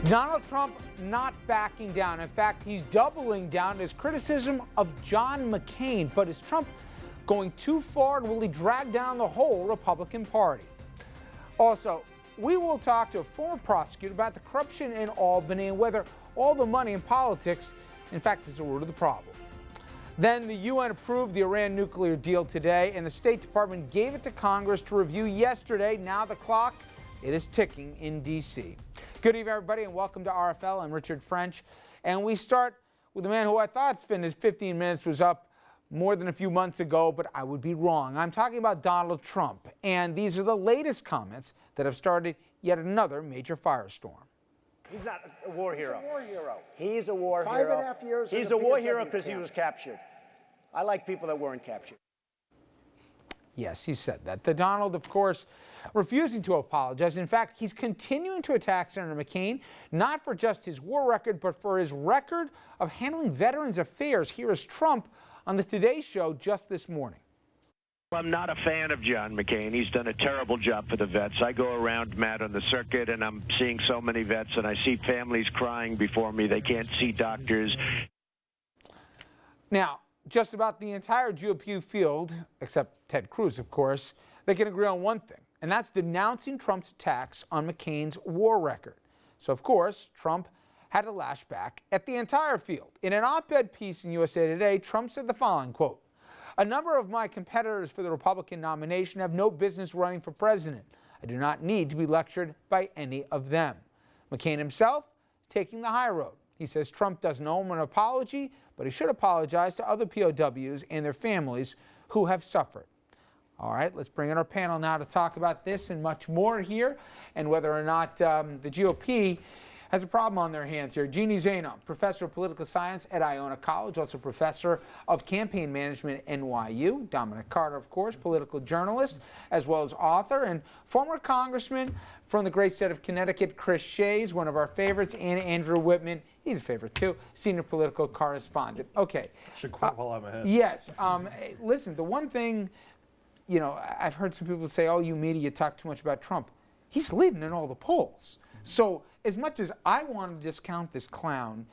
Donald Trump not backing down. In fact, he's doubling down his criticism of John McCain. But is Trump going too far, and will he drag down the whole Republican Party? Also, we will talk to a former prosecutor about the corruption in Albany and whether all the money in politics, in fact, is the root of the problem. Then the UN approved the Iran nuclear deal today, and the State Department gave it to Congress to review yesterday. Now the clock, it is ticking in D.C. Good evening, everybody, and welcome to RFL. I'm Richard French, and we start with a man who I thought spent his 15 minutes was up more than a few months ago, but I would be wrong. I'm talking about Donald Trump, and these are the latest comments that have started yet another major firestorm. He's not a war hero. He's a war hero. He's a war hero. 5.5 years. He's a war hero because he was captured. I like people that weren't captured. Yes, he said that. The Donald, of course, refusing to apologize. In fact, he's continuing to attack Senator McCain, not for just his war record, but for his record of handling veterans' affairs. Here is Trump on the Today Show just this morning. I'm not a fan of John McCain. He's done a terrible job for the vets. I go around, Matt, on the circuit, and I'm seeing so many vets, and I see families crying before me. They can't see doctors. Now, just about the entire GOP field, except Ted Cruz, of course, they can agree on one thing, and that's denouncing Trump's attacks on McCain's war record. So, of course, Trump had to lash back at the entire field. In an op-ed piece in USA Today, Trump said the following, quote, "A number of my competitors for the Republican nomination have no business running for president. I do not need to be lectured by any of them." McCain himself taking the high road. He says Trump doesn't owe him an apology, but he should apologize to other POWs and their families who have suffered. All right, let's bring in our panel now to talk about this and much more here, and whether or not the GOP has a problem on their hands here. Jeannie Zaino, professor of political science at Iona College, also professor of campaign management at NYU. Dominic Carter, of course, political journalist, as well as author, and former congressman from the great state of Connecticut, Chris Shays, one of our favorites, and Andrew Whitman, he's a favorite too, senior political correspondent. Okay. Should quit while I'm ahead. Yes. Listen, the one thing, you know, I've heard some people say, oh, you media talk too much about Trump. He's leading in all the polls. So as much as I want to discount this clown,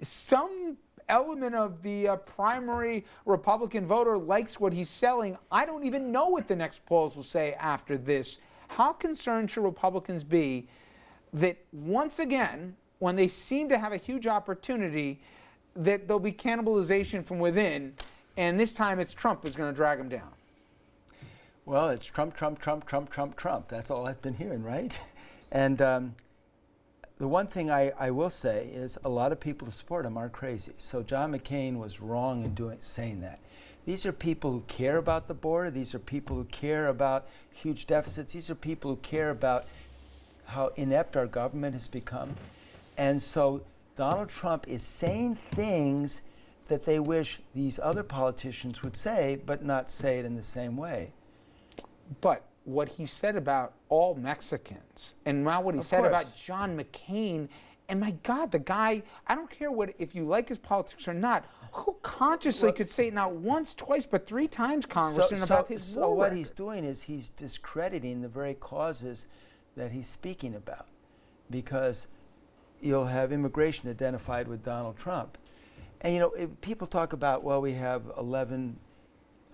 some element of the primary Republican voter likes what he's selling. I don't even know what the next polls will say after this. How concerned should Republicans be that once again, when they seem to have a huge opportunity, that there'll be cannibalization from within, and this time it's Trump who's going to drag them down? Well, it's Trump, Trump, Trump, Trump, Trump, Trump. That's all I've been hearing, right? And the one thing I will say is a lot of people who support him are crazy. So John McCain was wrong in saying that. These are people who care about the border. These are people who care about huge deficits. These are people who care about how inept our government has become. And so Donald Trump is saying things that they wish these other politicians would say, but not say it in the same way. But what he said about all Mexicans, and now what he said about John McCain, and my God, the guy, I don't care if you like his politics or not, who consciously could say it not once, twice, but 3 times, Congressman, about his war So what record. he's doing is he's discrediting the very causes that he's speaking about, because you'll have immigration identified with Donald Trump. And, you know, people talk about, well, we have 11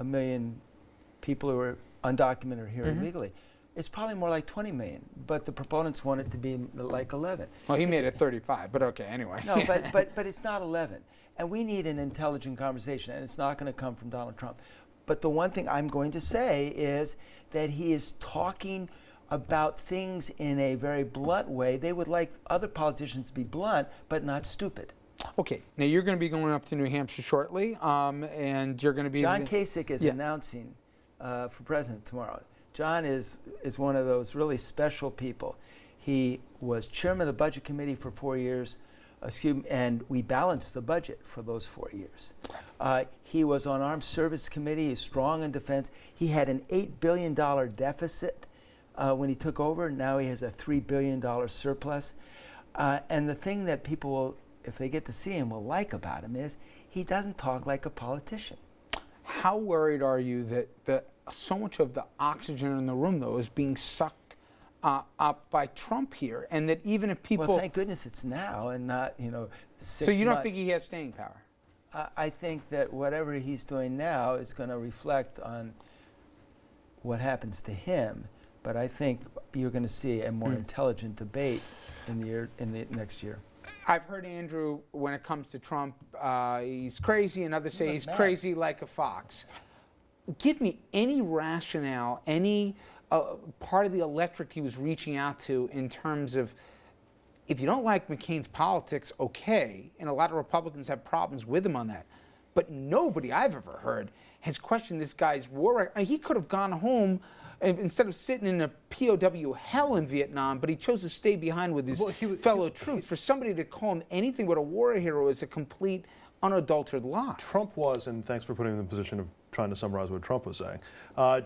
million people who are undocumented or here illegally. It's probably more like 20 million, but the proponents want it to be like 11. Well, he made it 35, but okay, anyway. No, but it's not 11. And we need an intelligent conversation, and it's not going to come from Donald Trump. But the one thing I'm going to say is that he is talking about things in a very blunt way. They would like other politicians to be blunt, but not stupid. Okay, now you're going to be going up to New Hampshire shortly, and you're going to be... John Kasich is announcing for president tomorrow. John is one of those really special people. He was chairman of the Budget Committee for 4 years, and we balanced the budget for those 4 years. He was on Armed Service Committee. He's strong in defense. He had an $8 billion deficit when he took over. Now he has a $3 billion surplus. And the thing that people will, if they get to see him, will like about him is he doesn't talk like a politician. How worried are you that so much of the oxygen in the room, though, is being sucked up by Trump here, and that even if people... Well, thank goodness it's now and not, 6 months. So you don't think he has staying power? I think that whatever he's doing now is going to reflect on what happens to him, but I think you're going to see a more intelligent debate in the next year. I've heard Andrew, when it comes to Trump, he's crazy, and others say he's crazy like a fox. Give me any rationale, any part of the electorate he was reaching out to in terms of, if you don't like McCain's politics, okay, and a lot of Republicans have problems with him on that, but nobody I've ever heard has questioned this guy's war record. He could have gone home instead of sitting in a POW hell in Vietnam, but he chose to stay behind with his fellow troops. For somebody to call him anything but a war hero is a complete, unadulterated lie. Trump was, and thanks for putting him in the position of trying to summarize what Trump was saying.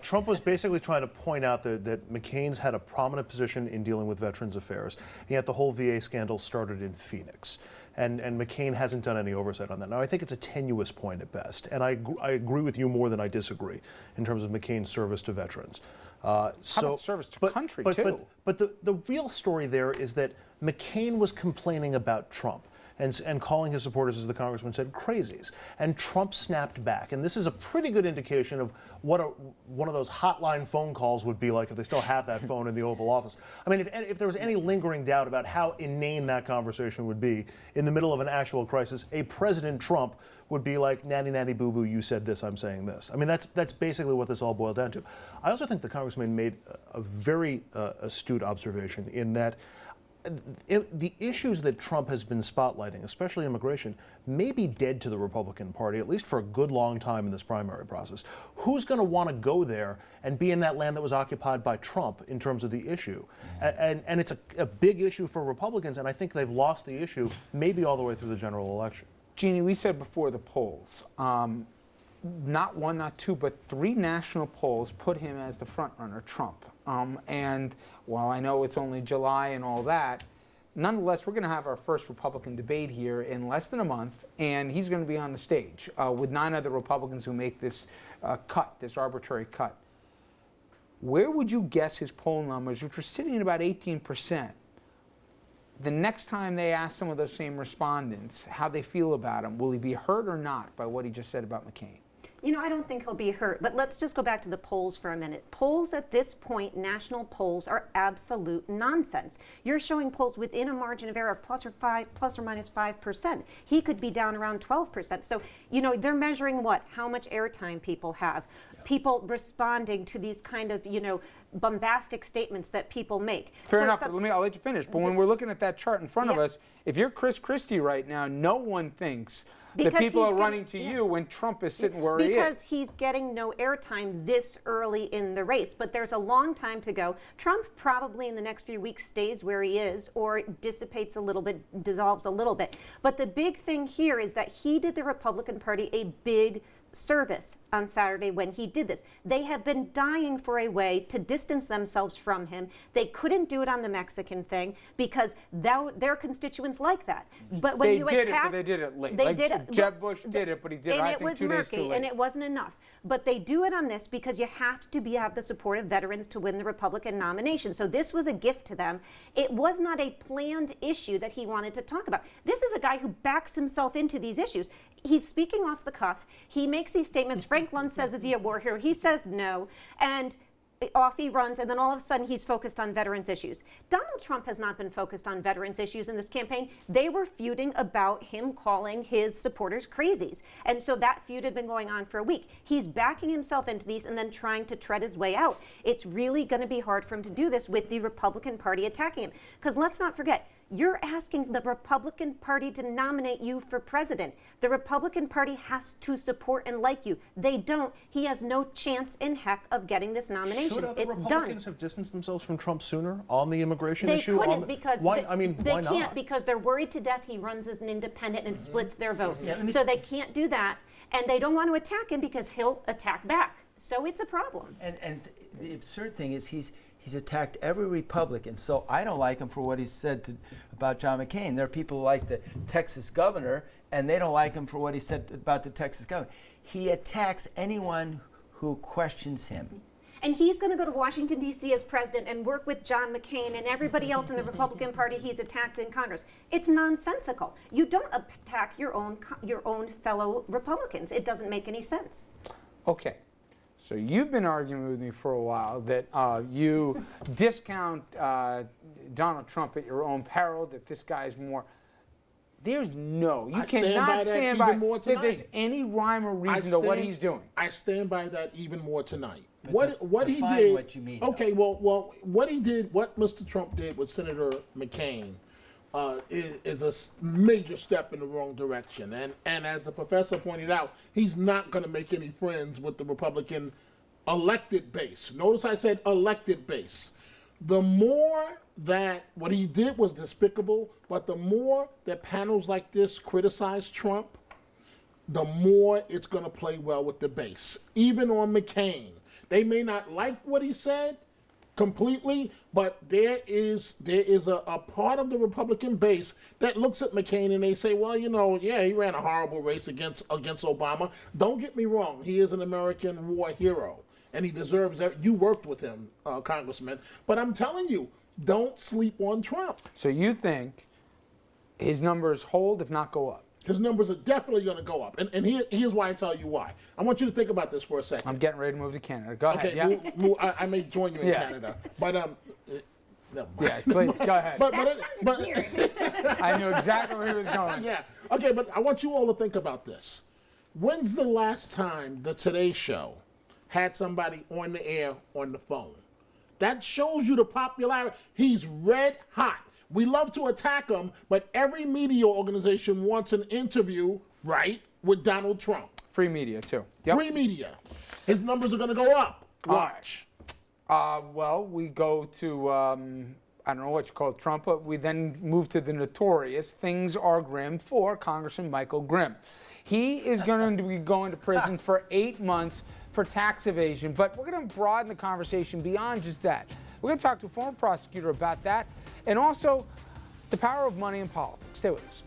Trump was basically trying to point out that McCain's had a prominent position in dealing with Veterans Affairs, and yet the whole VA scandal started in Phoenix. And McCain hasn't done any oversight on that. Now, I think it's a tenuous point at best, and I agree with you more than I disagree in terms of McCain's service to veterans. How about service to country, too? But the real story there is that McCain was complaining about Trump and calling his supporters, as the congressman said, crazies. And Trump snapped back. And this is a pretty good indication of what one of those hotline phone calls would be like if they still have that phone in the Oval Office. I mean, if there was any lingering doubt about how inane that conversation would be in the middle of an actual crisis, a President Trump would be like, natty, natty, boo-boo, you said this, I'm saying this. I mean, that's basically what this all boiled down to. I also think the congressman made a very astute observation in that the issues that Trump has been spotlighting, especially immigration, may be dead to the Republican Party, at least for a good long time in this primary process. Who's going to want to go there and be in that land that was occupied by Trump in terms of the issue? And it's a big issue for Republicans, and I think they've lost the issue maybe all the way through the general election. Jeannie, we said before the polls, not one, not two, but 3 national polls put him as the front runner, Trump. And while I know it's only July and all that, nonetheless, we're going to have our first Republican debate here in less than a month, and he's going to be on the stage with 9 other Republicans who make this cut, this arbitrary cut. Where would you guess his poll numbers, which are sitting at about 18%, the next time they ask some of those same respondents how they feel about him? Will he be hurt or not by what he just said about McCain? I don't think he'll be hurt, but let's just go back to the polls for a minute. Polls at this point, national polls, are absolute nonsense. You're showing polls within a margin of error of plus or minus 5%. He could be down around 12%. So, they're measuring what? How much airtime people have. People responding to these kind of, bombastic statements that people make. Fair enough, but I'll let you finish. But when we're looking at that chart in front of us, if you're Chris Christie right now, no one thinks that people are running to you when Trump is sitting where he is. Because he's getting no airtime this early in the race. But there's a long time to go. Trump probably in the next few weeks stays where he is or dissipates a little bit, dissolves a little bit. But the big thing here is that he did the Republican Party a big service on Saturday when he did this. They have been dying for a way to distance themselves from him. They couldn't do it on the Mexican thing because their constituents like that. But when you attack, they did it late. They did it. Jeb Bush did it, but he did it, I think, 2 days too late. And it wasn't enough. But they do it on this because you have to have the support of veterans to win the Republican nomination. So this was a gift to them. It was not a planned issue that he wanted to talk about. This is a guy who backs himself into these issues. He's speaking off the cuff. He makes these statements. Frank Lund says, is he a war hero? He says no. And off he runs, and then all of a sudden he's focused on veterans issues. Donald Trump has not been focused on veterans issues in this campaign. They were feuding about him calling his supporters crazies. And so that feud had been going on for a week. He's backing himself into these and then trying to tread his way out. It's really going to be hard for him to do this with the Republican Party attacking him. Because let's not forget, you're asking the Republican Party to nominate you for president. The Republican Party has to support and like you. They don't. He has no chance in heck of getting this nomination. Should other it's Republicans done. have distanced themselves from Trump sooner on the immigration They issue? couldn't because why they not? can't because they're worried to death he runs as an independent and splits their vote. So they can't do that, and they don't want to attack him because he'll attack back. So it's a problem. And the absurd thing is he's attacked every Republican. So I don't like him for what he said about John McCain. There are people who like the Texas governor, and they don't like him for what he said about the Texas governor. He attacks anyone who questions him. and he's going to go to Washington, D.C. as president and work with John McCain and everybody else in the Republican Party he's attacked in Congress. It's nonsensical. You don't attack your own fellow Republicans. It doesn't make any sense. Okay. So you've been arguing with me for a while that you discount Donald Trump at your own peril, that this guy's more. There's no, you cannot stand by that there's any rhyme or reason to what he's doing. I stand by that even more tonight. But What he define did. what you mean, okay, well, what he did, what Mr. Trump did with Senator McCain, is a major step in the wrong direction. And as the professor pointed out, he's not going to make any friends with the Republican elected base. Notice I said elected base. The more that what he did was despicable, but the more that panels like this criticize Trump, the more it's going to play well with the base. Even on McCain, they may not like what he said completely, but there is a part of the Republican base that looks at McCain and they say, well, you know, yeah, he ran a horrible race against Obama. Don't get me wrong, he is an American war hero, and he deserves that. You worked with him, Congressman, but I'm telling you, don't sleep on Trump. So you think his numbers hold, if not go up? His numbers are definitely going to go up. And here's why I tell you why. I want you to think about this for a second. I'm getting ready to move to Canada. Go Okay, ahead. Yeah. I may join you in Canada. But, never mind. Yes, please, go ahead. But I knew exactly where he was going. yeah. Okay, but I want you all to think about this. When's the last time the Today Show had somebody on the air on the phone? That shows you the popularity. He's red hot. We love to attack him, but every media organization wants an interview, right, with Donald Trump. Free media, too. Yep. Free media. His numbers are going to go up. Watch. Well, we go to, I don't know what you call Trump, but we then move to the notorious Things Are Grim for Congressman Michael Grimm. He is going to be going to prison for 8 months for tax evasion, but we're going to broaden the conversation beyond just that. We're going to talk to a former prosecutor about that, and also the power of money in politics. Stay with us.